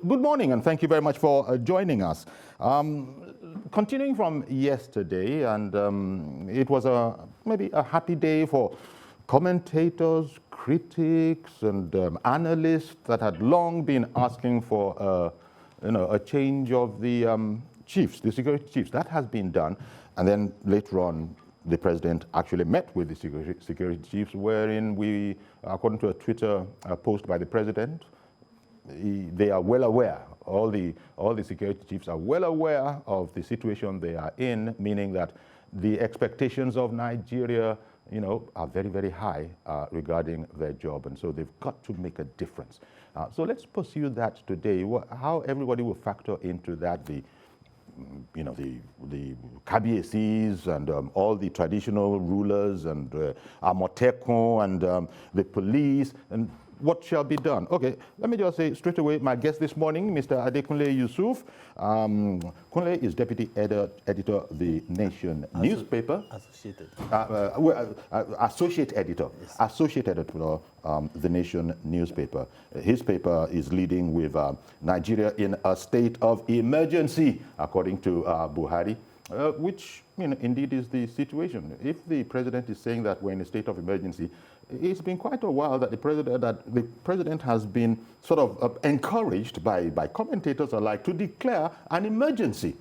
Good morning, and thank you very much for joining us. Continuing from yesterday, and it was maybe a happy day for commentators, critics, and analysts that had long been asking for a change of the chiefs, the security chiefs. That has been done, and then later on, the president actually met with the security chiefs, wherein we, according to a Twitter post by the president, they are well aware, all the security chiefs are well aware of the situation they are in, meaning that the expectations of Nigeria, are very, very high regarding their job, and so they've got to make a difference. So let's pursue that today. How everybody will factor into that, the Kabiesis and all the traditional rulers and Amotekun and the police, and what shall be done? Okay, let me just say straight away, my guest this morning, Mr. Adekunle Yusuf. Kunle is deputy editor of the Nation newspaper. Associated. Associate editor. Yes. Associate editor the Nation newspaper. His paper is leading with Nigeria in a state of emergency, according to Buhari. Which indeed is the situation. If the president is saying that we're in a state of emergency, it's been quite a while that the president has been sort of encouraged by commentators alike to declare an emergency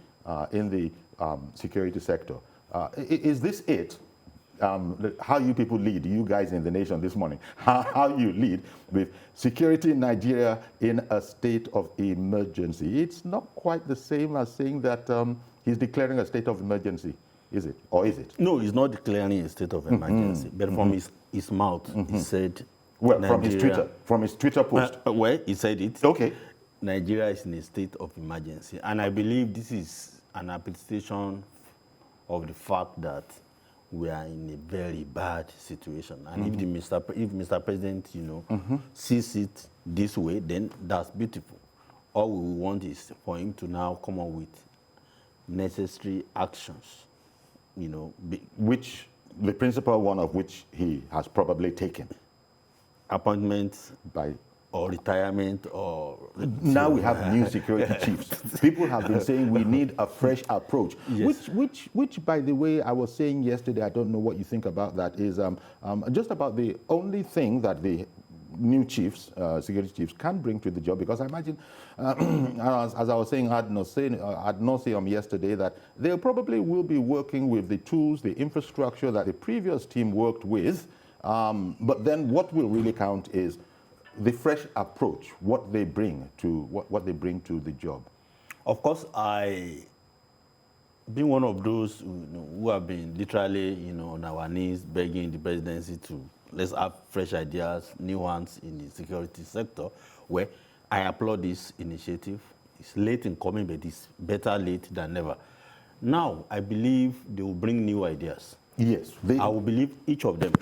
in the security sector. Is this it? How you people lead, you guys in the Nation this morning, how you lead with security in Nigeria in a state of emergency? It's not quite the same as saying that he's declaring a state of emergency, is it? Or is it? No, he's not declaring a state of emergency. But from his mouth, he said... Well, from his Twitter post. Well, he said it. Okay. Nigeria is in a state of emergency. And I believe this is an appreciation of the fact that we are in a very bad situation. And if Mr. President, sees it this way, then that's beautiful. All we want is for him to now come up with necessary actions, which the principal one of which he has probably taken. Appointments or retirement or... Now we have new security chiefs. People have been saying we need a fresh approach, yes. which, by the way, I was saying yesterday, I don't know what you think about that, is just about the only thing that the new chiefs, security chiefs, can bring to the job, because I imagine, as I was saying ad nauseum yesterday, that they probably will be working with the tools, the infrastructure that the previous team worked with, but then what will really count is the fresh approach, what they bring to the job. Of course, being one of those who have been literally, on our knees begging the presidency to let's have fresh ideas, new ones in the security sector, where I applaud this initiative. It's late in coming, but it's better late than never. Now, I believe they will bring new ideas. Yes. I will believe each of them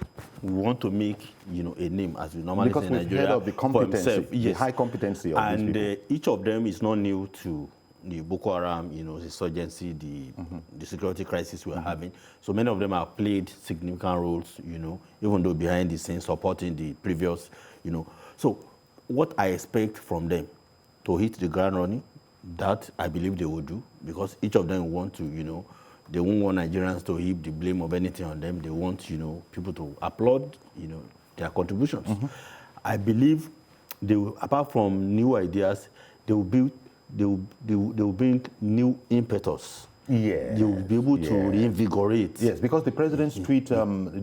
will want to make, a name, as we normally say in Nigeria, because we've heard of the competency, himself. Yes. The high competency of these people. And each of them is not new to the Boko Haram, the insurgency, the security crisis we're having. So many of them have played significant roles, even though behind the scenes supporting the previous, So what I expect from them to hit the ground running, that I believe they will do, because each of them want to, they won't want Nigerians to heap the blame of anything on them. They want, people to applaud, their contributions. I believe they will, apart from new ideas, they will bring new impetus. Yeah. They will be able to reinvigorate. Yes, because the president's tweet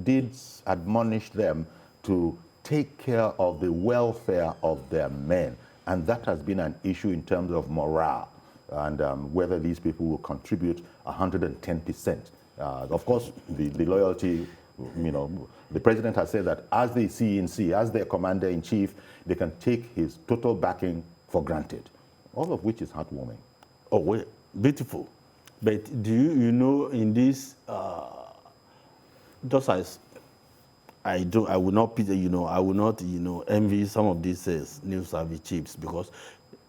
did admonish them to take care of the welfare of their men. And that has been an issue in terms of morale and whether these people will contribute 110%. Of course, the loyalty, the president has said that as the CNC, as their commander-in-chief, they can take his total backing for granted, all of which is heartwarming. Oh, well, beautiful. But do you know in this, just as I will not pity, I will not, envy some of these new service chiefs, because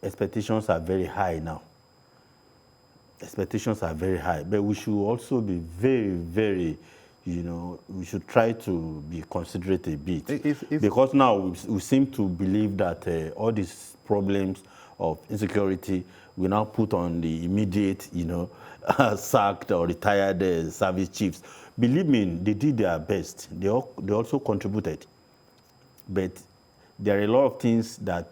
expectations are very high now. Expectations are very high, but we should also be very, very, you know, we should try to be considerate a bit. It's because now we seem to believe that all these problems of insecurity we now put on the immediate, you know, sacked or retired service chiefs. Believe me, they did their best. They also contributed. But there are a lot of things that,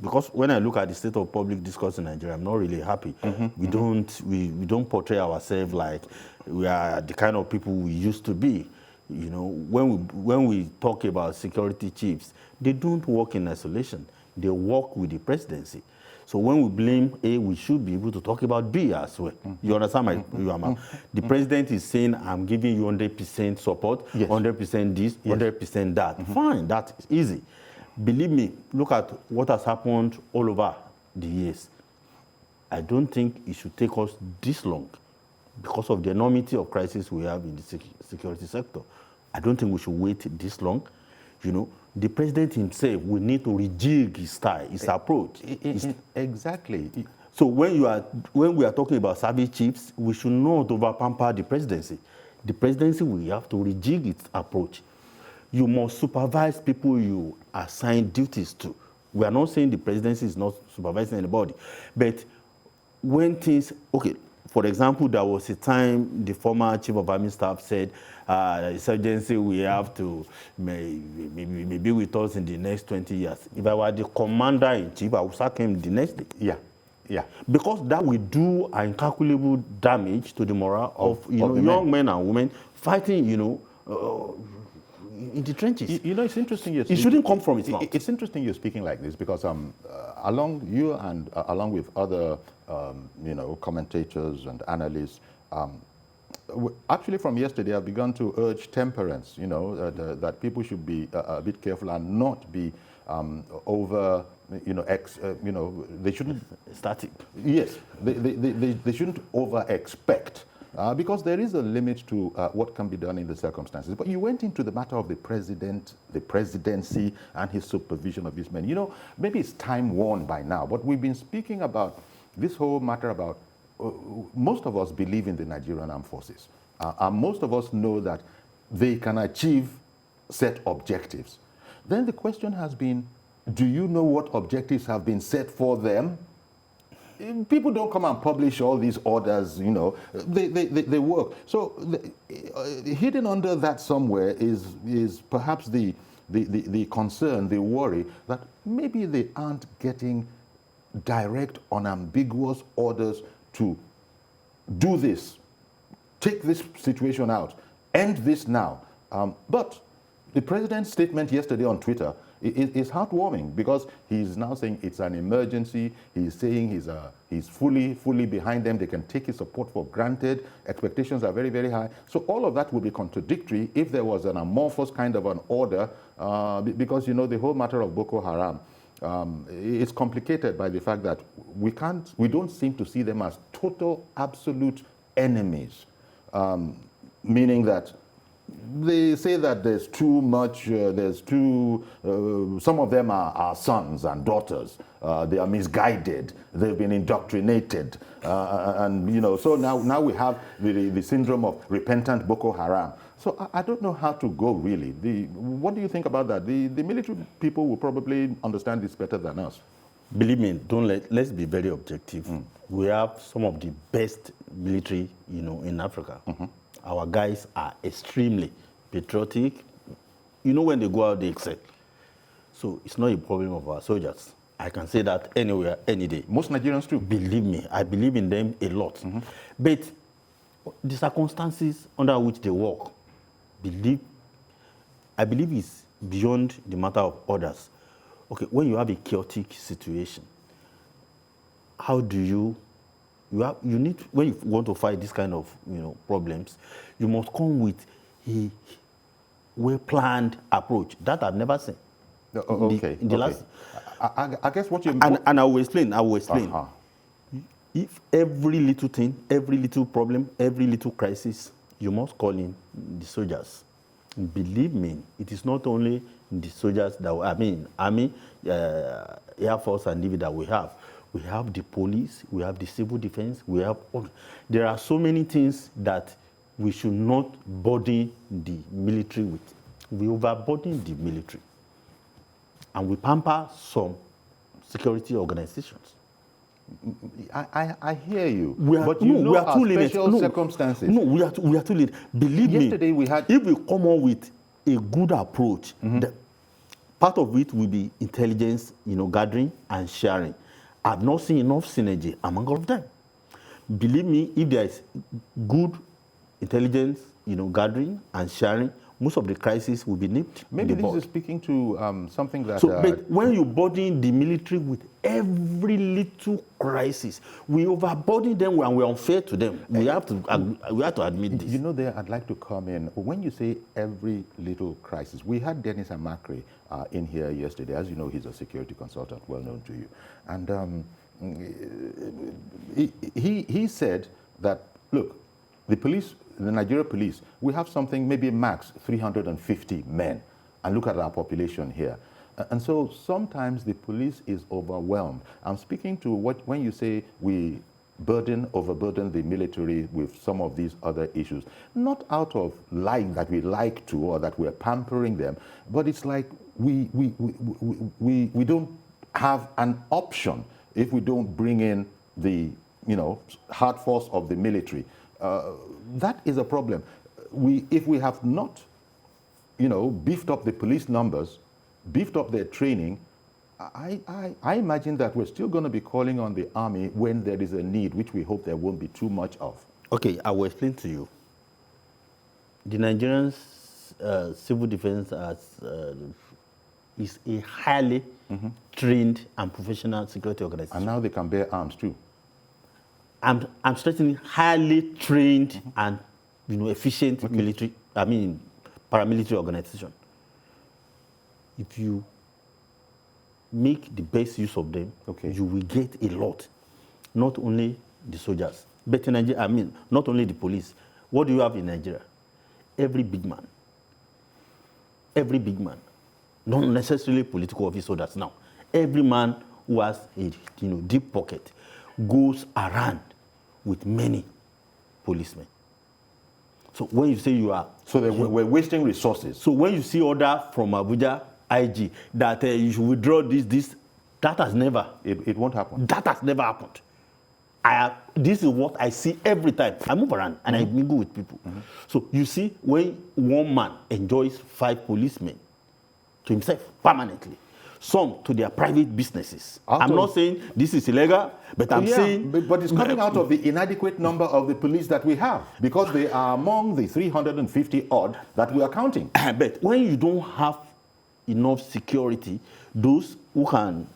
because when I look at the state of public discourse in Nigeria, I'm not really happy. We don't portray ourselves like we are the kind of people we used to be. You know, when we talk about security chiefs, they don't work in isolation. They work with the presidency. So when we blame A, we should be able to talk about B as well. You understand my The president is saying, I'm giving you 100% support, Yes. 100% this, 100% that. Fine, that's easy. Believe me, look at what has happened all over the years. I don't think it should take us this long because of the enormity of crisis we have in the security sector. I don't think we should wait this long. You know, the president himself will need to rejig his style, his approach. Exactly. So when we are talking about service chiefs, we should not overpamper the presidency. The presidency will have to rejig its approach. You must supervise people you assign duties to. We are not saying the presidency is not supervising anybody, but when things, okay, for example, there was a time the former chief of army staff said, the insurgency we have to maybe with us in the next 20 years. If I were the commander-in-chief, I would sack him the next day. Yeah. Because that will do incalculable damage to the morale of young men and women fighting, in the trenches. You know, it's interesting. It shouldn't come from its mouth. It's interesting you're speaking like this because along you and along with other commentators and analysts, actually from yesterday I've begun to urge temperance. You know, that people should be a bit careful and not be over. They shouldn't static. Yes, they shouldn't over expect. Because there is a limit to what can be done in the circumstances. But you went into the matter of the president, the presidency, and his supervision of these men. You know, maybe it's time worn by now, but we've been speaking about this whole matter about most of us believe in the Nigerian armed forces. And most of us know that they can achieve set objectives. Then the question has been, do you know what objectives have been set for them? People don't come and publish all these orders, you know, they work. So hidden under that somewhere is perhaps the concern, the worry that maybe they aren't getting direct, unambiguous orders to do this, take this situation out, end this now. But the president's statement yesterday on Twitter is heartwarming because he's now saying it's an emergency. He's saying he's fully behind them. They can take his support for granted. Expectations are very, very high. So all of that would be contradictory if there was an amorphous kind of an order because, you know, the whole matter of Boko Haram, it's complicated by the fact that we don't seem to see them as total, absolute enemies, meaning that they say that there's too much, some of them are our sons and daughters. They are misguided. They've been indoctrinated. And, you know, so now we have the syndrome of repentant Boko Haram. So I don't know how to go, really. What do you think about that? The military people will probably understand this better than us. Believe me, let's be very objective. We have some of the best military, you know, in Africa. Our guys are extremely patriotic. You know, when they go out, they excel. So it's not a problem of our soldiers. I can say that anywhere, any day. Most Nigerians too. Believe me, I believe in them a lot. But the circumstances under which they work, I believe it's beyond the matter of orders. Okay, when you have a chaotic situation, how do you need, when you want to fight this kind of, you know, problems, you must come with a well-planned approach. That I've never seen. Okay. In the last, I guess what you and I will explain. If every little thing, every little problem, every little crisis, you must call in the soldiers. Believe me, it is not only the soldiers that Army, Air Force, and Navy that we have. We have the police, we have the civil defense, we have all. There are so many things that we should not burden the military with. We overburden the military. And we pamper some security organizations. I hear you. But we are too lenient. Special circumstances. No, we are too lenient. Believe Yesterday me, we had... if we come on with a good approach, part of it will be intelligence, gathering and sharing. I've not seen enough synergy among all of them. Believe me, if there is good intelligence, gathering and sharing, most of the crises will be nipped. Maybe this is speaking to something that... But when you burden the military with every little crisis, we overburden them and we're unfair to them. We have to admit this. There, I'd like to come in. When you say every little crisis, we had Dennis Amakri in here yesterday. As you know, he's a security consultant, well known to you. And he said that, look, the police, the Nigeria police, we have something, maybe max 350 men. And look at our population here. And so sometimes the police is overwhelmed. I'm speaking to when you say we overburden the military with some of these other issues, not out of lying that we like to or that we're pampering them, but it's like we don't have an option if we don't bring in the hard force of the military. That is a problem. If we have not, beefed up the police numbers, beefed up their training, I imagine that we're still going to be calling on the army when there is a need, which we hope there won't be too much of. Okay, I will explain to you. The Nigerian civil defense is a highly trained and professional security organization. And now they can bear arms too. I'm stressing highly trained and efficient paramilitary organization. If you make the best use of them, you will get a lot. Not only the soldiers, but in Nigeria, not only the police. What do you have in Nigeria? Every big man, not necessarily political officers now. Every man who has a deep pocket goes around with many policemen. So when you say you are... So we're wasting resources. So when you see order from Abuja IG that you should withdraw this, that has never... It won't happen. That has never happened. This is what I see every time. I move around and I mingle with people. So you see, when one man enjoys 5 policemen to himself permanently, some to their private businesses. I'm not saying this is illegal, but I'm saying... But it's coming out of the inadequate number of the police that we have, because they are among the 350 odd that we are counting. But when you don't have enough security, those who can,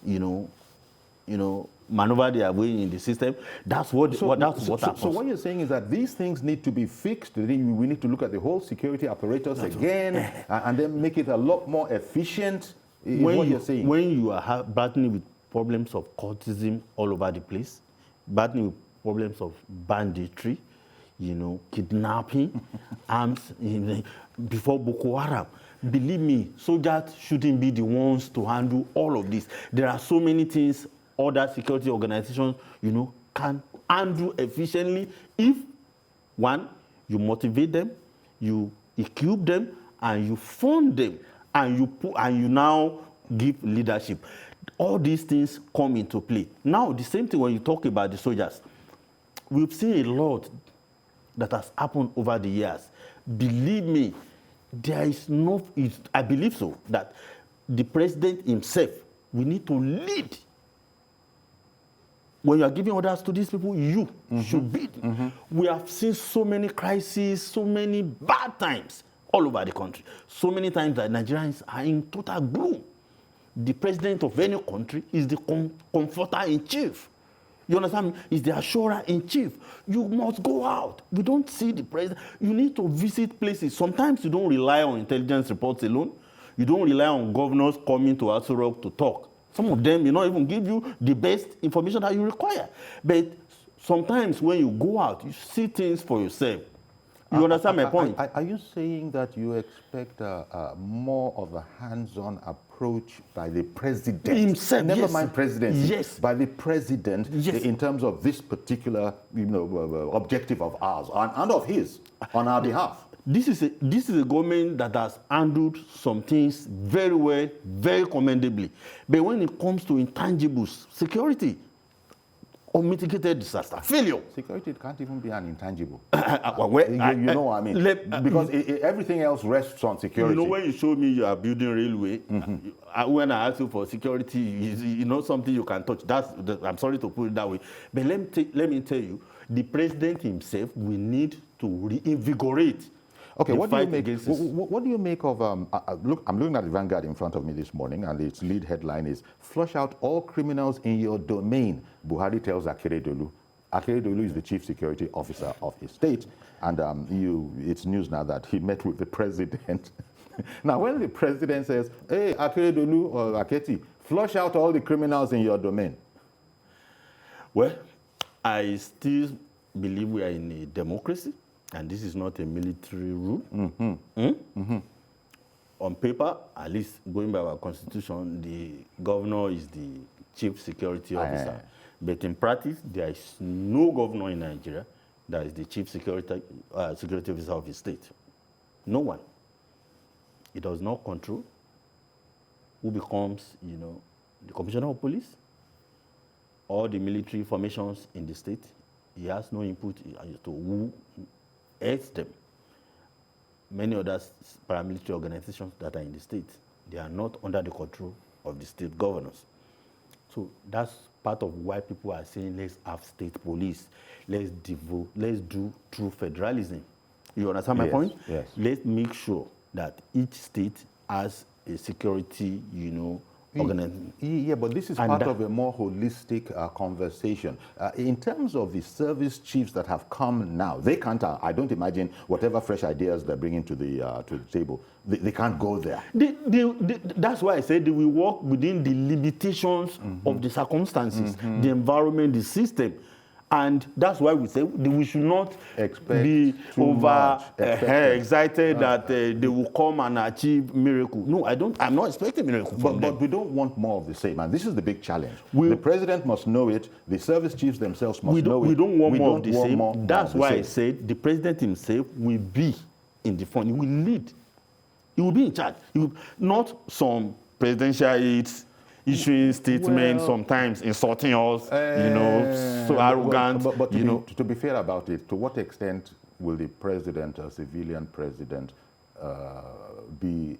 maneuver their way in the system, that's what happens. So what you're saying is that these things need to be fixed. We need to look at the whole security apparatus again and then make it a lot more efficient. When you are battling with problems of cultism all over the place, battling with problems of banditry, kidnapping, arms, before Boko Haram, believe me, soldiers shouldn't be the ones to handle all of this. There are so many things other security organizations, can handle efficiently if, one, you motivate them, you equip them, and you fund them, and you now give leadership. All these things come into play. Now, the same thing when you talk about the soldiers. We've seen a lot that has happened over the years. Believe me, there is no... I believe so, that the president himself, we need to lead. When you are giving orders to these people, you should be. We have seen so many crises, so many bad times all over the country. So many times that Nigerians are in total gloom. The president of any country is the comforter in chief. You understand me? Is the assurer in chief. You must go out. We don't see the president. You need to visit places. Sometimes you don't rely on intelligence reports alone. You don't rely on governors coming to Aso Rock to talk. Some of them may not even give you the best information that you require. But sometimes when you go out, you see things for yourself. You understand my point? Are you saying that you expect more of a hands-on approach approach by the president himself. Never yes. mind presidency. Yes. By the president Yes. in terms of this particular, objective of ours and of his on our behalf. This is a government that has handled some things very well, very commendably. But when it comes to intangibles, security, unmitigated disaster, failure. Security can't even be an intangible. Well, you know what I mean? Because everything else rests on security. You know, when you showed me you are building railway, when I asked you for security, you know something you can touch. I'm sorry to put it that way. But let me tell you, the president himself will need to reinvigorate. Okay, what do you make of, look, I'm looking at the Vanguard in front of me this morning, and its lead headline is, "Flush out all criminals in your domain," Buhari tells Akeredolu. Akeredolu is the chief security officer of his state, and it's news now that he met with the president. Now, when the president says, "Hey, Akeredolu or Aketi, flush out all the criminals in your domain." Well, I still believe we are in a democracy. And this is not a military rule. On paper, at least going by our constitution, the governor is the chief security officer. But in practice, there is no governor in Nigeria that is the chief security officer of his state. No one. It does not control who becomes, the commissioner of police or the military formations in the state. He has no input to who heads them. Many other paramilitary organizations that are in the state, they are not under the control of the state governors. So that's part of why people are saying, let's have state police. Let's do true federalism. You understand my point? Yes. Let's make sure that each state has a security, organization. Yeah, but this is part of a more holistic conversation. In terms of the service chiefs that have come now, they can't, I don't imagine, whatever fresh ideas they're bringing to the table, they can't go there. That's why I said they will work within the limitations of the circumstances, the environment, the system. And that's why we say we should not be excited that they will come and achieve miracle. No, I'm not expecting miracle from them. But we don't want more of the same, and this is the big challenge. The president must know it. The service chiefs themselves must know it. We don't want more of the same. That's why I said the president himself will be in the front. He will lead. He will be in charge. Not some presidential aides issuing statements, sometimes insulting us, so arrogant. But to be fair about it, to what extent will the president, a civilian president, be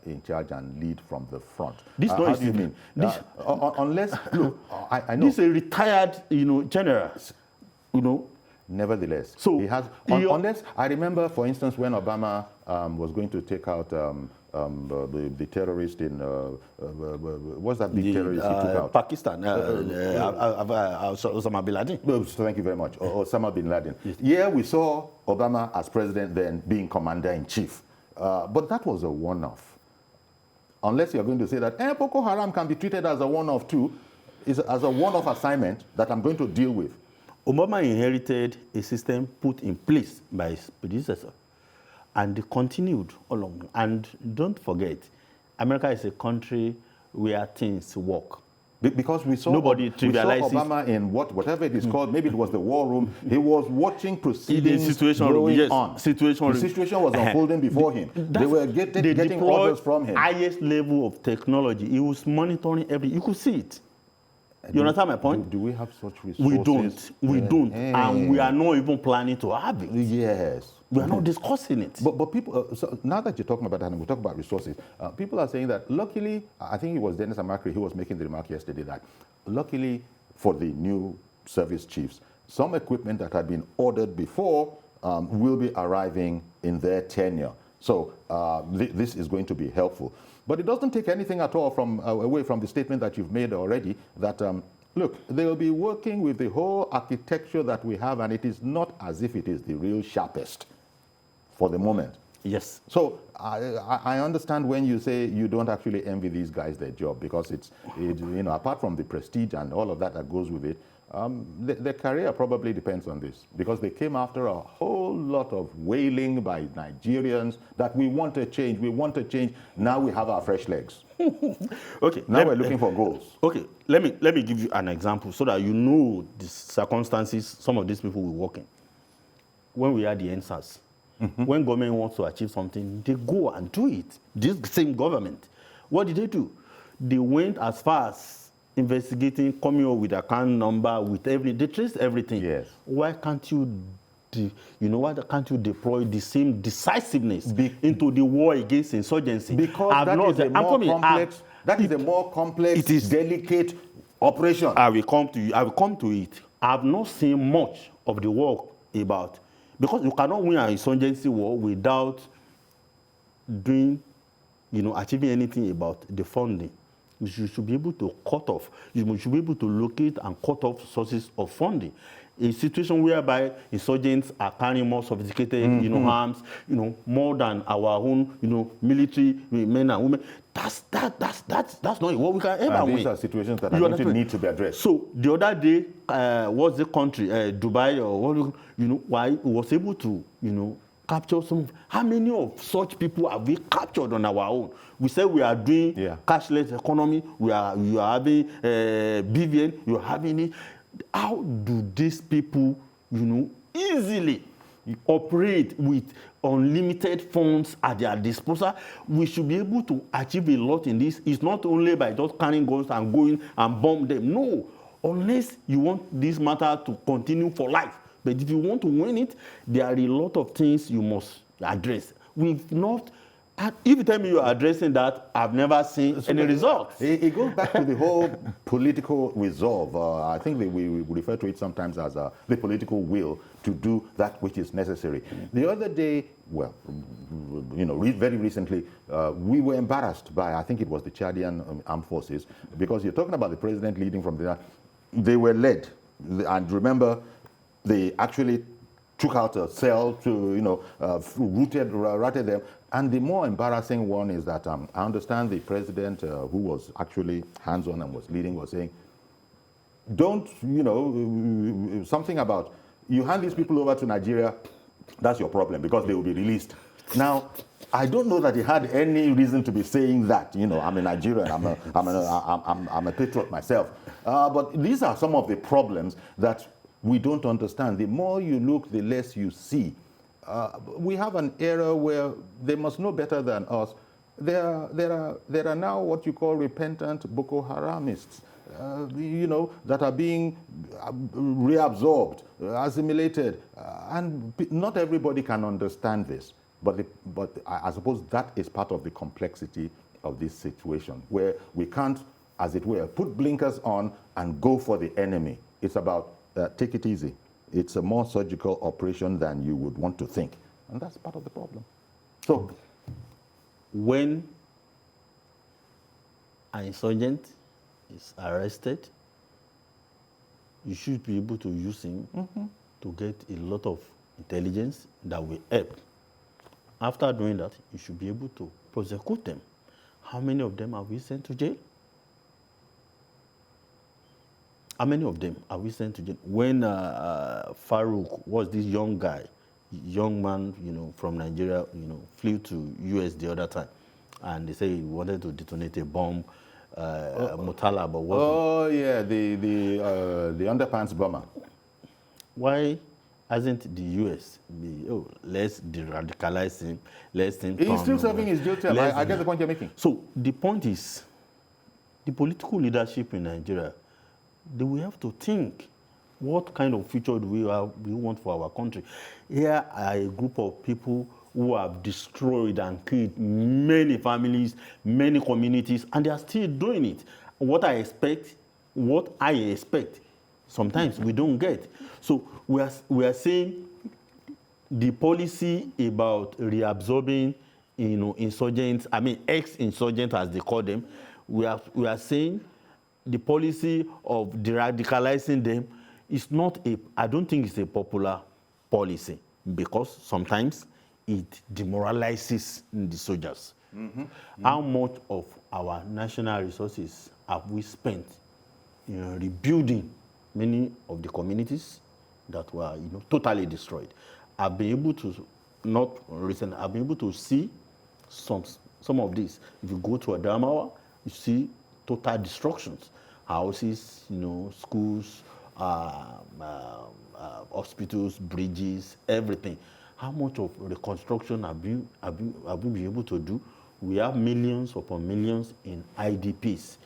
in charge and lead from the front? How do you mean? Unless, look, I know. This is a retired, general, Nevertheless, so he has, unless, I remember, for instance, when Obama was going to take out the terrorist in, what's that big terrorist he took out? Pakistan, Osama bin Laden. Thank you very much, Osama bin Laden. Yes. Yeah, we saw Obama as president then being commander-in-chief, but that was a one-off. Unless you're going to say that Boko Haram can be treated as a one-off too, as a one-off assignment that I'm going to deal with. Obama inherited a system put in place by his predecessor, and they continued along. And don't forget, America is a country where things work. Because we saw Obama in whatever it is called, maybe it was the war room, he was watching proceedings on. The situation was unfolding before him. They were getting orders from him. Highest level of technology. He was monitoring everything. You could see it. You understand my point? Do we have such resources? We don't. And we are not even planning to have it. Yes. We are not discussing it. But people, so now that you're talking about that, and we talk about resources, people are saying that luckily, I think it was Dennis Amakri who was making the remark yesterday that luckily for the new service chiefs, some equipment that had been ordered before will be arriving in their tenure. So this is going to be helpful. But it doesn't take anything at all away from the statement that you've made already that, look, they will be working with the whole architecture that we have, and it is not as if it is the real sharpest for the moment. Yes. So I understand when you say you don't actually envy these guys their job, because it's apart from the prestige and all of that goes with it, their career probably depends on this, because they came after a whole lot of wailing by Nigerians that we want a change, we want a change. Now we have our fresh legs. Okay. Now we're looking for goals. Okay, let me give you an example so that you know the circumstances some of these people were working. When we had the answers, when government wants to achieve something, they go and do it. This same government, what did they do? They went as far as investigating, coming up with account number, with everything. They traced everything. Yes. Why can't you, why can't you deploy the same decisiveness into the war against insurgency? Because that is a more complex. That is a more complex, it is delicate operation. I will come to it. I have not seen much of the work about, because you cannot win an insurgency war without doing, achieving anything about the funding. You should be able to cut off. You should be able to locate and cut off sources of funding. A situation whereby insurgents are carrying more sophisticated, arms, more than our own, military men and women. That's not what we can ever win. These are situations that are going to need to be addressed. So the other day, what's the country, Dubai, or what, why it was able to, capture some. How many of such people have we captured on our own? We say we are doing cashless economy. We are having BVN. You are having it. How do these people, easily operate with unlimited funds at their disposal? We should be able to achieve a lot in this. It's not only by just carrying guns and going and bomb them. No, unless you want this matter to continue for life. But if you want to win it, there are a lot of things you must address. We've not. If you tell me you are addressing that, I've never seen any results. It goes back to the whole political resolve. I think we refer to it sometimes as the political will to do that which is necessary. The other day, well, very recently, we were embarrassed by, I think it was the Chadian armed forces, because you're talking about the president leading from there. They were led, and remember, they actually took out a cell to, routed them. And the more embarrassing one is that I understand the president, who was actually hands-on and was leading, was saying, don't, something about, you hand these people over to Nigeria, that's your problem, because they will be released. Now, I don't know that he had any reason to be saying that. I'm a Nigerian, I'm a patriot myself. But these are some of the problems that we don't understand. The more you look, the less you see. We have an era where they must know better than us. There are now what you call repentant Boko Haramists, that are being reabsorbed, assimilated, and not everybody can understand this. But I suppose that is part of the complexity of this situation, where we can't, as it were, put blinkers on and go for the enemy. It's about take it easy. It's a more surgical operation than you would want to think. And that's part of the problem. So, when an insurgent is arrested, you should be able to use him to get a lot of intelligence that will help. After doing that, you should be able to prosecute them. How many of them have we sent to jail? How many of them are we sent to jail? When Farouk was this young man, from Nigeria, flew to US the other time, and they say he wanted to detonate a bomb, Murtala, but what? Oh yeah, the underpants bomber. Why hasn't the US let's de-radicalize him, let's him? He's still serving his jail term. I get the point you're making. So the point is, the political leadership in Nigeria, they will have to think, what kind of future do we want for our country? Here are a group of people who have destroyed and killed many families, many communities, and they are still doing it. What I expect, sometimes we don't get. So we are saying the policy about reabsorbing, insurgents, ex-insurgents as they call them, we are saying the policy of de-radicalizing them is not I don't think it's a popular policy, because sometimes it demoralizes the soldiers. How much of our national resources have we spent rebuilding many of the communities that were, totally destroyed. I've been able to, not recent, I've been able to see some of this. If you go to Adamawa, you see total destructions. Houses, schools, hospitals, bridges, everything. How much of reconstruction have we been able to do? We have millions upon millions in IDPs.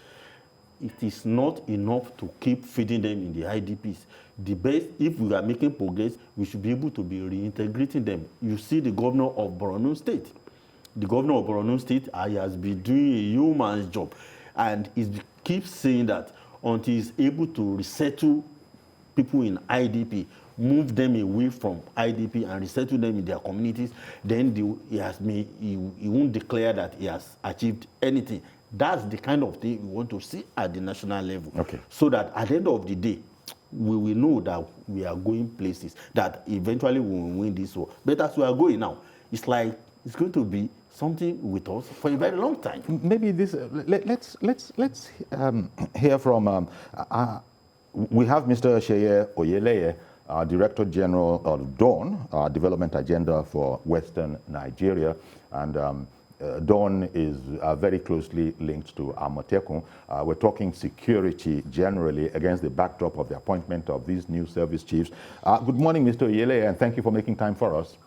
It is not enough to keep feeding them in the IDPs. The best, if we are making progress, we should be able to be reintegrating them. You see the governor of Borno State. The governor of Borno State, he has been doing a human's job. And he keeps saying that until he's able to resettle people in IDP, move them away from IDP and resettle them in their communities, then he won't declare that he has achieved anything. That's the kind of thing we want to see at the national level. Okay. So that at the end of the day, we will know that we are going places, that eventually we will win this war. But as we are going now, it's like it's going to be something with us for a very long time. Maybe this. Let's hear from. We have Mr. Sheye Oyeleye, Director General of Dawn, Development Agenda for Western Nigeria, and Dawn is very closely linked to Amotekun. We're talking security generally against the backdrop of the appointment of these new service chiefs. Good morning, Mr. Oyeleye, and thank you for making time for us.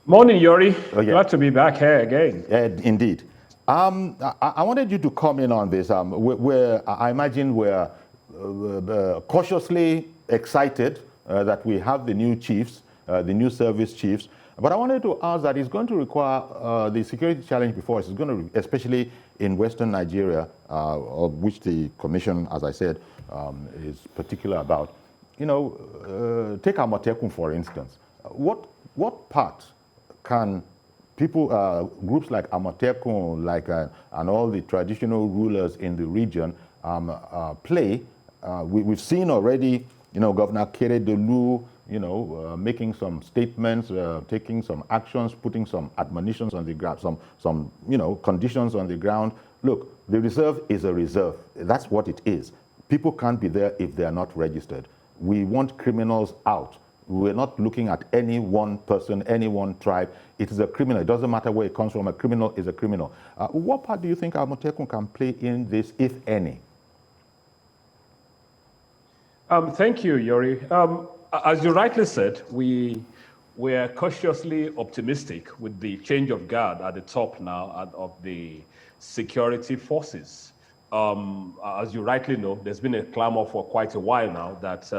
Morning, Yori. Oh, yeah. Glad to be back here again. Indeed. I wanted you to come in on this. I imagine we're cautiously excited that we have the new chiefs, the new service chiefs. But I wanted to ask that it's going to require the security challenge before us. It's going to, especially in Western Nigeria, of which the commission, as I said, is particular about. Take Amotekun, for instance. What part can people, groups like Amotekun, and all the traditional rulers in the region play? We've seen already, Governor Keredolu, making some statements, taking some actions, putting some admonitions on the ground, some conditions on the ground. Look, the reserve is a reserve. That's what it is. People can't be there if they are not registered. We want criminals out. We're not looking at any one person, any one tribe. It is a criminal. It doesn't matter where it comes from. A criminal is a criminal. What part do you think Amotekun can play in this, if any? Thank you, Yori. As you rightly said, we are cautiously optimistic with the change of guard at the top now of the security forces. As you rightly know, there's been a clamor for quite a while now that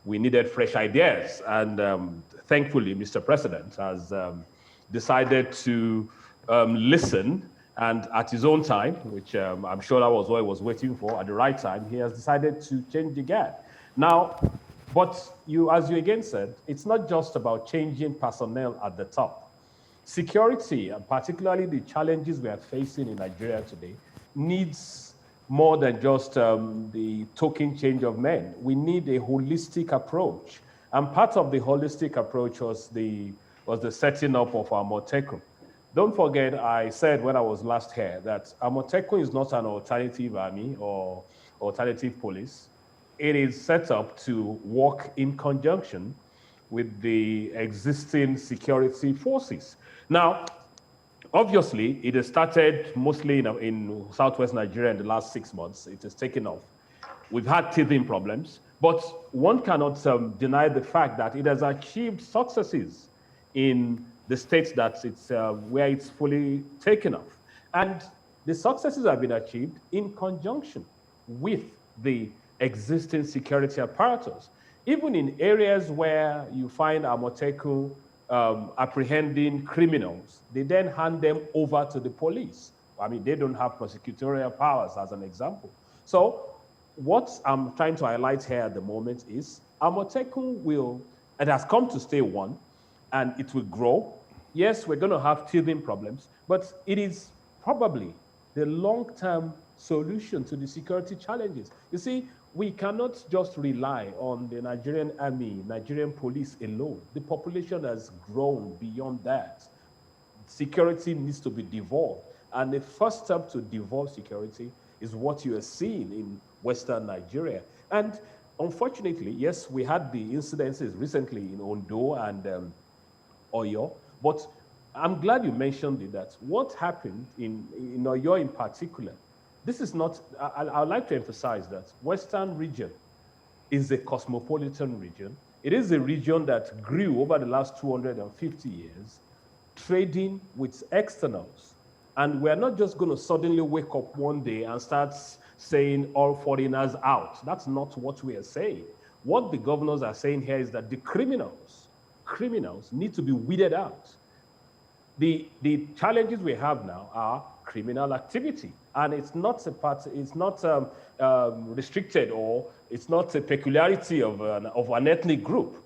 we needed fresh ideas. And thankfully, Mr. President has decided to listen, and at his own time, which I'm sure that was what he was waiting for, at the right time, he has decided to change the guard. Now, but as you again said, it's not just about changing personnel at the top. Security, and particularly the challenges we are facing in Nigeria today, needs more than just the token change of men. We need a holistic approach. And part of the holistic approach was the setting up of Amotekun. Don't forget, I said when I was last here that Amotekun is not an alternative army or alternative police. It is set up to work in conjunction with the existing security forces. Now, obviously, it has started mostly in southwest Nigeria in the last 6 months. It has taken off. We've had teething problems, but one cannot deny the fact that it has achieved successes in the states that where it's fully taken off. And the successes have been achieved in conjunction with the existing security apparatus. Even in areas where you find Amotekun apprehending criminals, they then hand them over to the police. I mean, they don't have prosecutorial powers, as an example. So what I'm trying to highlight here at the moment is Amotekun it has come to stay one, and it will grow. Yes, we're going to have teething problems, but it is probably the long-term solution to the security challenges. You see, we cannot just rely on the Nigerian army, Nigerian police alone. The population has grown beyond that. Security needs to be devolved. And the first step to devolve security is what you are seeing in Western Nigeria. And unfortunately, yes, we had the incidences recently in Ondo and Oyo, but I'm glad you mentioned it, that what happened in Oyo in particular, this is not, I'd like to emphasize that Western region is a cosmopolitan region. It is a region that grew over the last 250 years, trading with externals. And we're not just going to suddenly wake up one day and start saying all foreigners out. That's not what we are saying. What the governors are saying here is that the criminals need to be weeded out. The challenges we have now are criminal activity, and it's not restricted, or it's not a peculiarity of an ethnic group.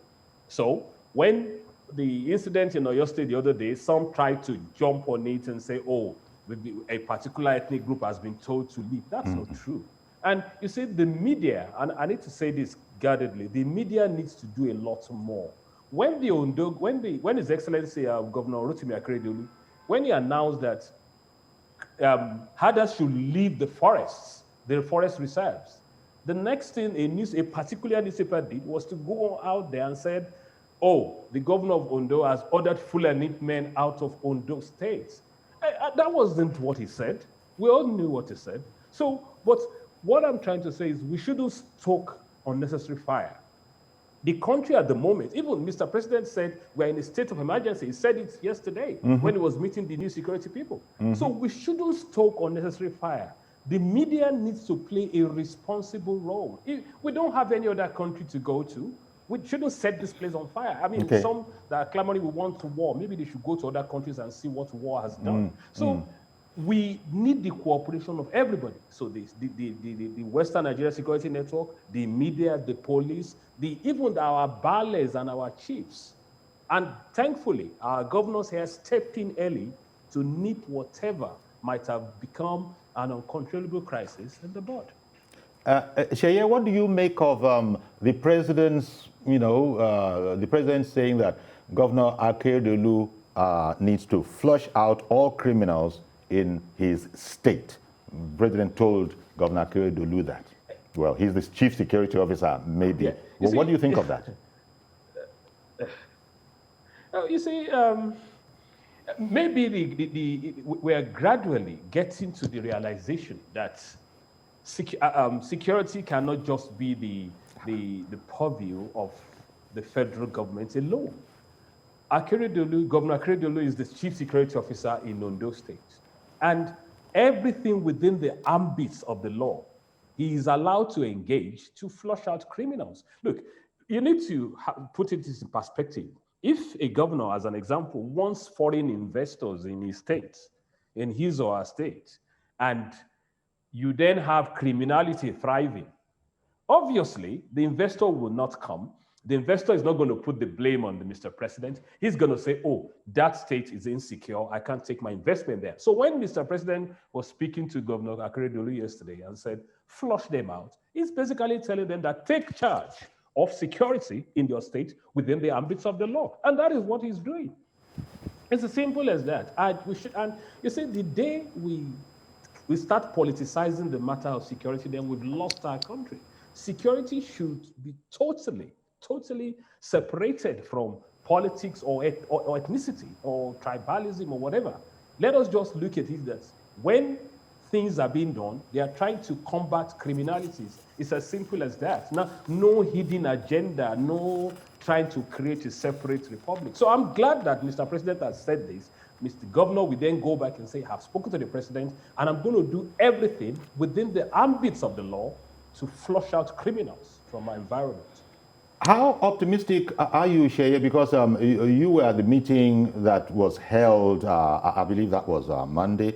So when the incident in Oyo State the other day, some tried to jump on it and say, oh, a particular ethnic group has been told to leave. That's not true. And you see, the media, and I need to say this guardedly, the media needs to do a lot more. When His Excellency Governor Rotimi Akeredolu, when he announced that herders should leave the forests, the forest reserves, the next thing a particular newspaper did was to go out there and said, oh, the governor of Ondo has ordered Fulani men out of Ondo State. That wasn't what he said. We all knew what he said. So, but what I'm trying to say is we shouldn't stoke unnecessary fire. The country at the moment, even Mr. President said we're in a state of emergency. He said it yesterday when he was meeting the new security people. So we shouldn't stoke unnecessary fire. The media needs to play a responsible role. We don't have any other country to go to. We shouldn't set this place on fire. I mean, some that are clamoring we want to war, maybe they should go to other countries and see what war has done. So we need the cooperation of everybody. So the Western Nigeria Security Network, the media, the police, even our baales and our chiefs. And thankfully, our governors here stepped in early to nip whatever might have become an uncontrollable crisis in the bud. Sheye, what do you make of the president's, the president saying that Governor Akeredolu needs to flush out all criminals in his state? The president told Governor Akeredolu that. Well, he's the chief security officer, maybe. Well, what do you think of that? You see, maybe we're gradually getting to the realization that security cannot just be the purview of the federal government alone. Governor Akeredolu is the chief security officer in Ondo State. And everything within the ambits of the law, he is allowed to engage to flush out criminals. Look, you need to put it in perspective. If a governor, as an example, wants foreign investors in his state, in his or her state, and you then have criminality thriving, obviously, the investor will not come. The investor is not going to put the blame on the Mr. President. He's going to say, oh, that state is insecure. I can't take my investment there. So when Mr. President was speaking to Governor Akeredolu yesterday and said, flush them out, he's basically telling them that take charge of security in your state within the ambits of the law. And that is what he's doing. It's as simple as that. And you see, the day we start politicizing the matter of security, then we've lost our country. Security should be totally separated from politics or ethnicity or tribalism or whatever. Let us just look at it that when things are being done, they are trying to combat criminalities. It's as simple as that. Now, no hidden agenda, no trying to create a separate republic. So I'm glad that Mr. President has said this. Mr. Governor will then go back and say, I've spoken to the president, and I'm going to do everything within the ambits of the law to flush out criminals from my environment. How optimistic are you, Sheye? Because you were at the meeting that was held, I believe that was Monday,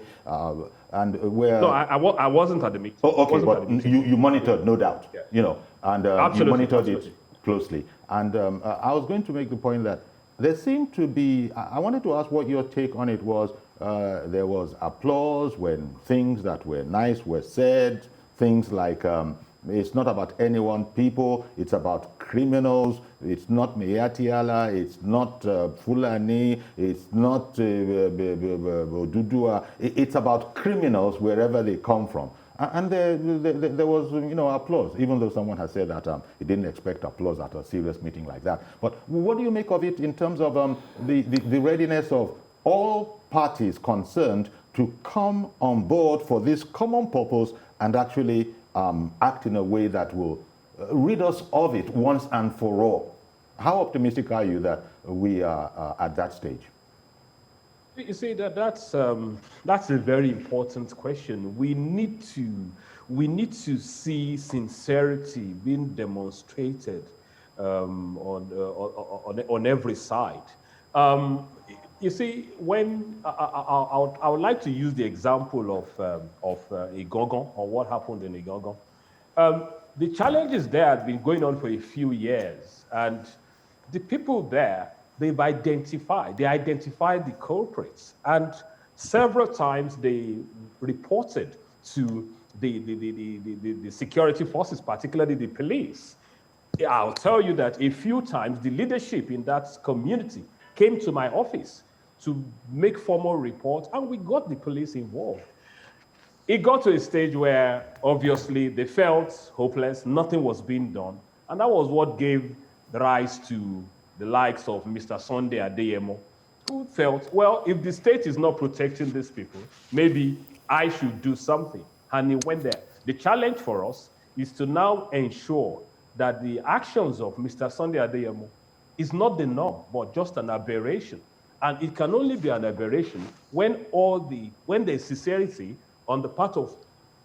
and where... No, I wasn't at the meeting. Oh, okay, but you monitored, no doubt, yeah. And you monitored it closely. And I was going to make the point that there seemed to be, I wanted to ask what your take on it was. There was applause when things that were nice were said, things like, it's not about any one people, it's about criminals, it's not Meyatiala, it's not Fulani, it's not Odudua, it's about criminals wherever they come from. And there was, applause, even though someone has said that he didn't expect applause at a serious meeting like that. But what do you make of it in terms of the readiness of all parties concerned to come on board for this common purpose and actually act in a way that will rid us of it once and for all? How optimistic are you that we are at that stage? You see, that's a very important question. We need to see sincerity being demonstrated on every side. You see, when I would like to use the example of Igogon, or what happened in Igogon. The challenges there had been going on for a few years, and the people there, they identified the culprits, and several times they reported to the security forces, particularly the police. I'll tell you that a few times the leadership in that community came to my office to make formal reports, and we got the police involved. It got to a stage where obviously they felt hopeless, nothing was being done, and that was what gave rise to the likes of Mr. Sunday Adeyemo, who felt, well, if the state is not protecting these people, maybe I should do something. And he went there. The challenge for us is to now ensure that the actions of Mr. Sunday Adeyemo is not the norm, but just an aberration. And it can only be an aberration when there's sincerity on the part of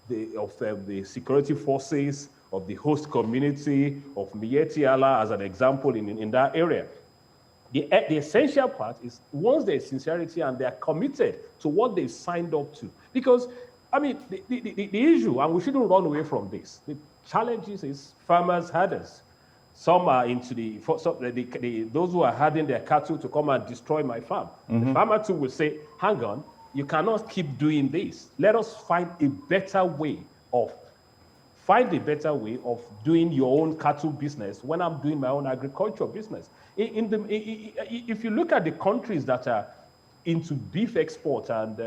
the security forces, of the host community, of Miyetti Allah, as an example in that area. The essential part is once there's sincerity and they're committed to what they've signed up to. Because, I mean, the issue, and we shouldn't run away from this, the challenges is farmers, herders. Some are into those who are herding their cattle to come and destroy my farm. Mm-hmm. The farmer too will say, hang on, you cannot keep doing this. Let us find a better way of doing your own cattle business when I'm doing my own agricultural business. If you look at the countries that are into beef export and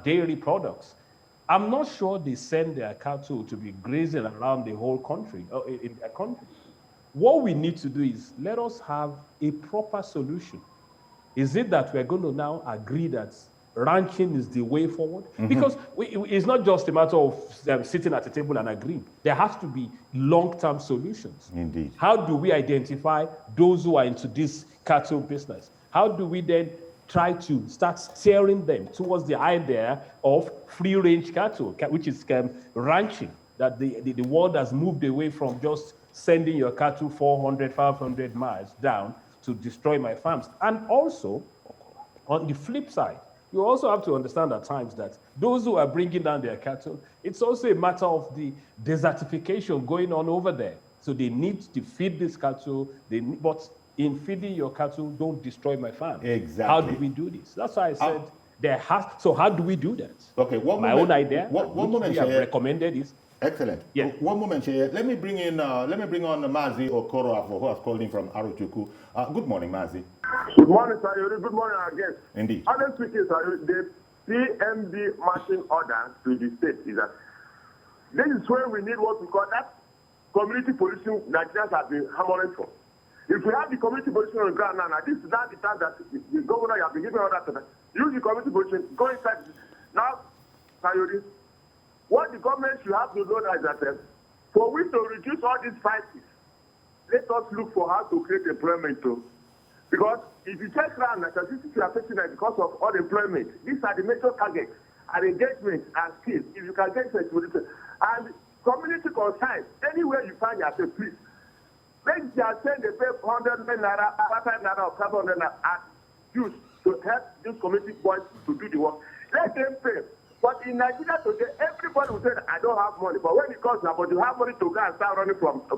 dairy products, I'm not sure they send their cattle to be grazing around the whole country, in their country. What we need to do is let us have a proper solution. Is it that we're going to now agree that ranching is the way forward? Mm-hmm. Because it's not just a matter of sitting at a table and agreeing. There has to be long-term solutions. Indeed. How do we identify those who are into this cattle business? How do we then try to start steering them towards the idea of free-range cattle, which is ranching, that the world has moved away from just sending your cattle 400, 500 miles down to destroy my farms. And also, on the flip side, you also have to understand at times that those who are bringing down their cattle, it's also a matter of the desertification going on over there. So they need to feed this cattle, but in feeding your cattle, don't destroy my farm. Exactly. How do we do this? That's why I said so how do we do that? Okay, my own idea, one moment, we have recommended is. Excellent. Yeah. One moment, Sheye. Let me bring on Mazi Okoro, who has called in from Arochukwu. Good morning, Mazi. Good morning, sir. Good morning, our guest. Indeed. Honestly speaking, sir, the PMD marching order to the state is that this is where we need what we call that community policing Nigerians have been hammering for. If we have the community policing on the ground now, this is not the time that the governor has been giving order to them. Use the community policing, go inside. Now, Sayori, what the government should have to know is that for we to reduce all these prices, let us look for how to create employment too. Because if you check around, statistics are facing that because of unemployment, these are the major targets and engagement and skills. If you can get into it, and community concern, anywhere you find yourself, please. Make them say they pay 100 naira, 500 naira, or 500 naira as use to help these community boys to do the work. Let them pay. But in Nigeria today, everybody will say that I don't have money. But when it comes now, but you have money to go and start running from A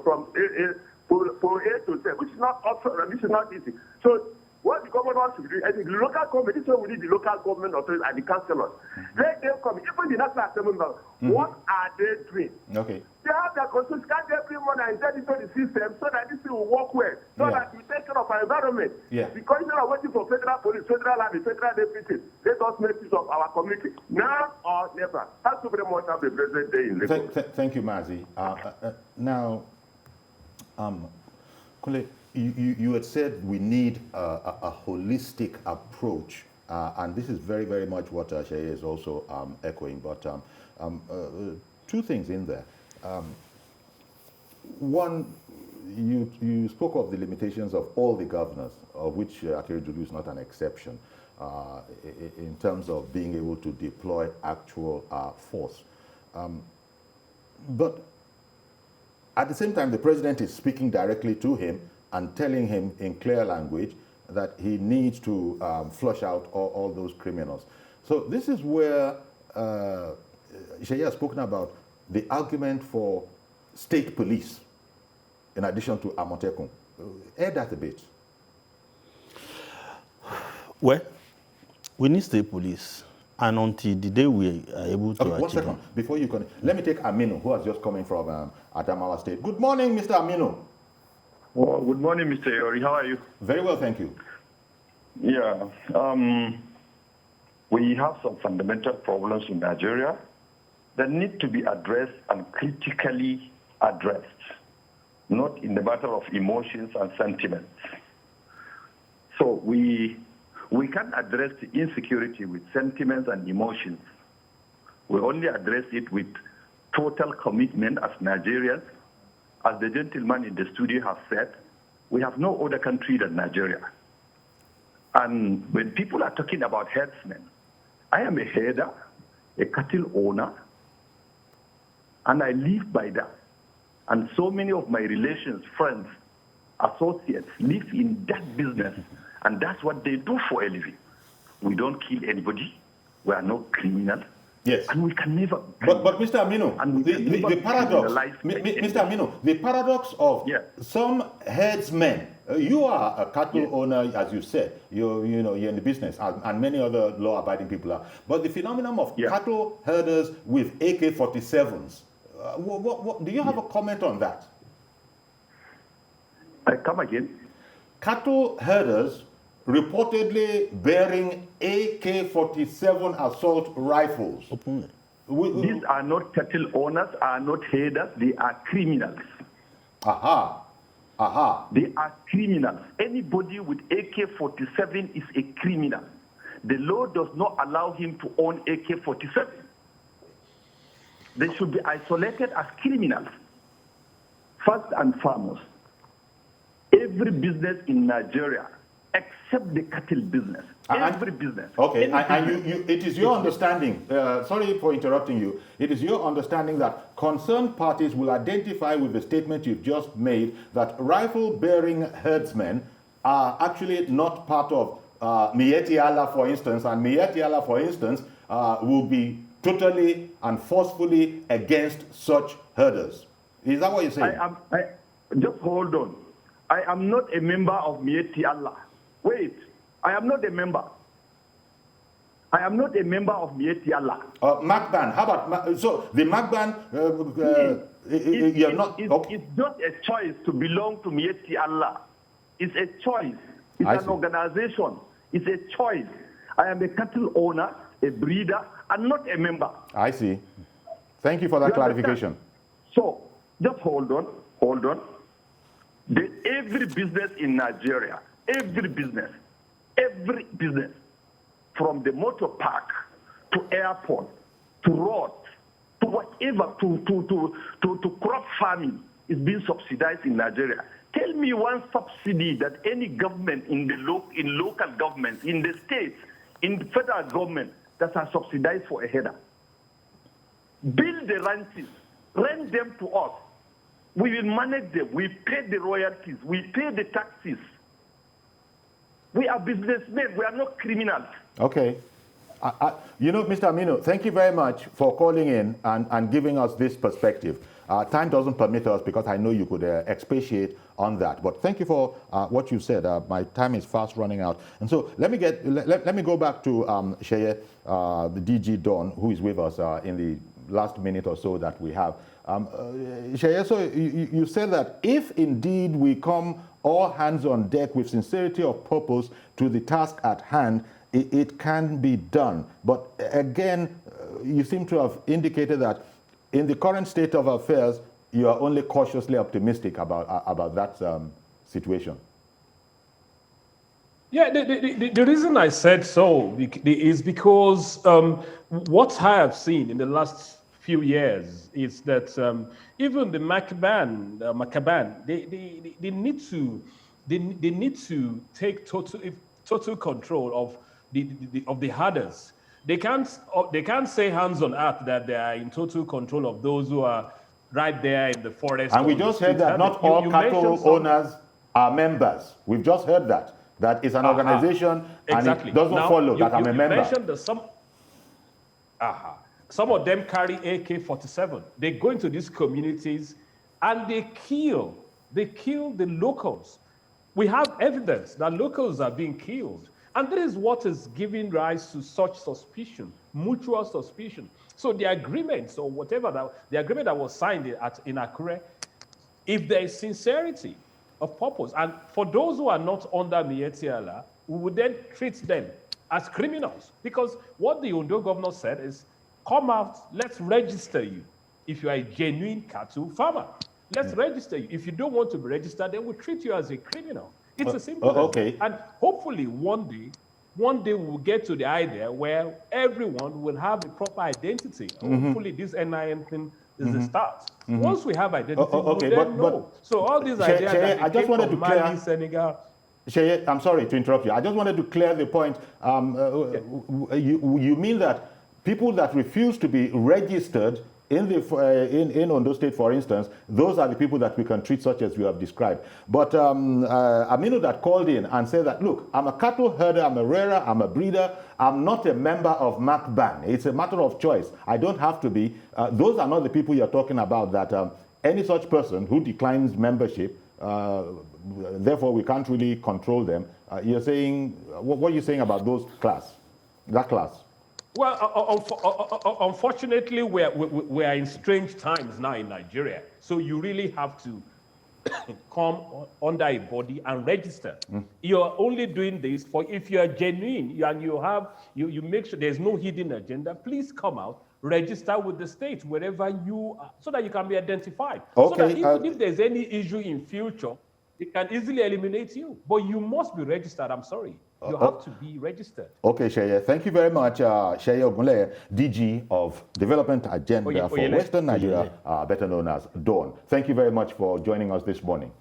to Z, which is not option, and this is not easy. So what the government should do, I think the local government, this is why we need the local government authorities and the councillors. Let them come, even the National Assembly members, what are they doing? Okay. They have their constitution, can't every money and inject into the system so that this thing will work well, so that we take care of our environment. Yeah. Because instead of waiting for federal police, federal army, federal deputies, let us make use of our community now or never. Thank you very much. a blessed day in Lagos. Thank you, Mazi. Now, Kule, you had said we need a holistic approach, and this is very, very much what Sheye is also echoing, but two things in there. One, you spoke of the limitations of all the governors, of which Akeredolu is not an exception, in terms of being able to deploy actual force. But at the same time, the president is speaking directly to him and telling him in clear language that he needs to flush out all those criminals. So this is where Sheye has spoken about the argument for state police in addition to Amotekun. Add that a bit. Well, we need state police. And until the day we are able to achieve... One second, before you can... Let me take Aminu, who has just come in from Adamawa State. Good morning, Mr. Aminu. Well, good morning, Mr. Yori. How are you? Very well, thank you. Yeah. We have some fundamental problems in Nigeria that need to be addressed and critically addressed, not in the matter of emotions and sentiments. So we can't address the insecurity with sentiments and emotions. We only address it with total commitment as Nigerians. As the gentleman in the studio has said, we have no other country than Nigeria. And when people are talking about herdsmen, I am a herder, a cattle owner, and I live by that. And so many of my relations, friends, associates live in that business, and that's what they do for a living. We don't kill anybody. We are not criminals. Yes. And we can never... But Mr. Aminu, the paradox, Mr. Aminu, the paradox of some herdsmen, you are a cattle owner, as you said, you're in the business, and many other law-abiding people are. But the phenomenon of cattle herders with AK-47s, what, do you have a comment on that? I come again. Cattle herders reportedly bearing AK-47 assault rifles. These are not cattle owners, are not herders, they are criminals. Aha. Aha. They are criminals. Anybody with AK-47 is a criminal. The law does not allow him to own AK-47. They should be isolated as criminals. First and foremost, every business in Nigeria, except the cattle business, every business. Okay, and it is your understanding, sorry for interrupting you, it is your understanding that concerned parties will identify with the statement you've just made that rifle-bearing herdsmen are actually not part of Miyetti Allah, for instance, and Miyetti Allah, for instance, will be totally and forcefully against such herders. Is that what you're saying? Just hold on. I am not a member of Miyetti Allah. Wait, I am not a member. I am not a member of Miyetti Allah. Magban, how about, so the Magban, you're not, okay. It's just a choice to belong to Miyetti Allah. It's a choice. It's an organization. It's a choice. I am a cattle owner, a breeder, and not a member. I see. Thank you for that clarification. So, just hold on. Every business in Nigeria, every business, from the motor park to airport to roads to whatever, to crop farming is being subsidized in Nigeria. Tell me one subsidy that any government in local government, in the states, in the federal government that are subsidized for a header. Build the ranches, rent them to us. We will manage them. We pay the royalties. We pay the taxes. We are businessmen. We are not criminals. Okay. Mr. Aminu, thank you very much for calling in and giving us this perspective. Time doesn't permit us because I know you could expatiate on that. But thank you for what you said. My time is fast running out. And so let me go back to Sheye, the DG Don, who is with us in the last minute or so that we have. Sheye, so you said that if indeed we come all hands on deck with sincerity of purpose to the task at hand, it can be done. But again, you seem to have indicated that in the current state of affairs, you are only cautiously optimistic about that situation. Yeah, the reason I said so is because what I have seen in the last few years is that even the Makaban, they need to take total control of the herders. They can't say hands on earth that they are in total control of those who are right there in the forest. And we just heard that not all cattle owners are members. We've just heard that. That is an organization, exactly. And it doesn't follow that I'm a member. You mentioned that some of them carry AK-47. They go into these communities and they kill the locals. We have evidence that locals are being killed. And that is what is giving rise to such suspicion, mutual suspicion. So the agreements or whatever, the agreement that was signed in Akure, if there is sincerity of purpose, and for those who are not under Mietiala, we would then treat them as criminals. Because what the Ondo governor said is, come out, let's register you. If you are a genuine cattle farmer, let's register you. If you don't want to be registered, then we'll treat you as a criminal. It's a simple okay. And hopefully one day we'll get to the idea where everyone will have a proper identity. Hopefully this NIN thing is the start. Once we have identity, we'll then know. So all these ideas that I just wanted to clear Senegal. Sheye, I'm sorry to interrupt you. I just wanted to clear the point. You mean that people that refuse to be registered in Ondo State, for instance, those are the people that we can treat such as you have described. But Aminu that called in and said that, look, I'm a cattle herder, I'm a rearer, I'm a breeder, I'm not a member of MACBAN. It's a matter of choice. I don't have to be. Those are not the people you're talking about, that any such person who declines membership, therefore we can't really control them. You're saying, what are you saying about that class? Well, unfortunately, we are in strange times now in Nigeria. So you really have to come under a body and register. You're only doing this for if you are genuine and you make sure there's no hidden agenda. Please come out, register with the state wherever you are, so that you can be identified. Okay. So that if there's any issue in future, it can easily eliminate you. But you must be registered. I'm sorry. You have to be registered. Okay, Sheye. Thank you very much, Sheye Ogunleye, DG of Development Agenda for Western Nigeria, better known as DAWN. Thank you very much for joining us this morning.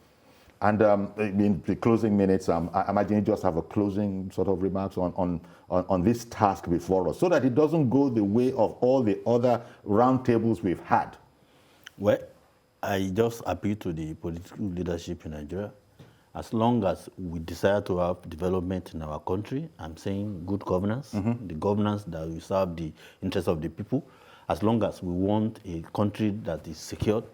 And in the closing minutes, I imagine you just have a closing sort of remarks on this task before us, so that it doesn't go the way of all the other roundtables we've had. Well, I just appeal to the political leadership in Nigeria. As long as we desire to have development in our country, I'm saying good governance, the governance that will serve the interests of the people. As long as we want a country that is secured,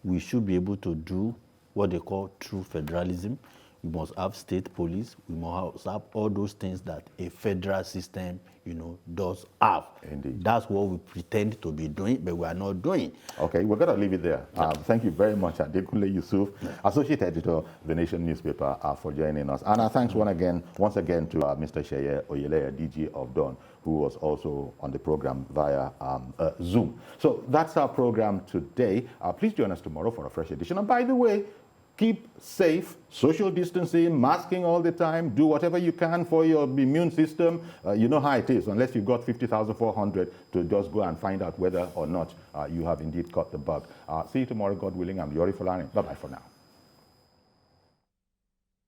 we should be able to do what they call true federalism. We must have state police. We must have all those things that a federal system, does have. Indeed. That's what we pretend to be doing, but we are not doing. Okay, we're going to leave it there. Thank you very much, Adekunle Yusuf, Associate Editor of The Nation newspaper, for joining us. And thanks once again to Mr. Sheye Ogunleye, DG of DAWN, who was also on the program via Zoom. So that's our program today. Please join us tomorrow for a fresh edition. And by the way, keep safe, social distancing, masking all the time, do whatever you can for your immune system. You know how it is, unless you've got 50,400 to just go and find out whether or not you have indeed caught the bug. See you tomorrow, God willing. I'm Yori Folani. Bye-bye for now.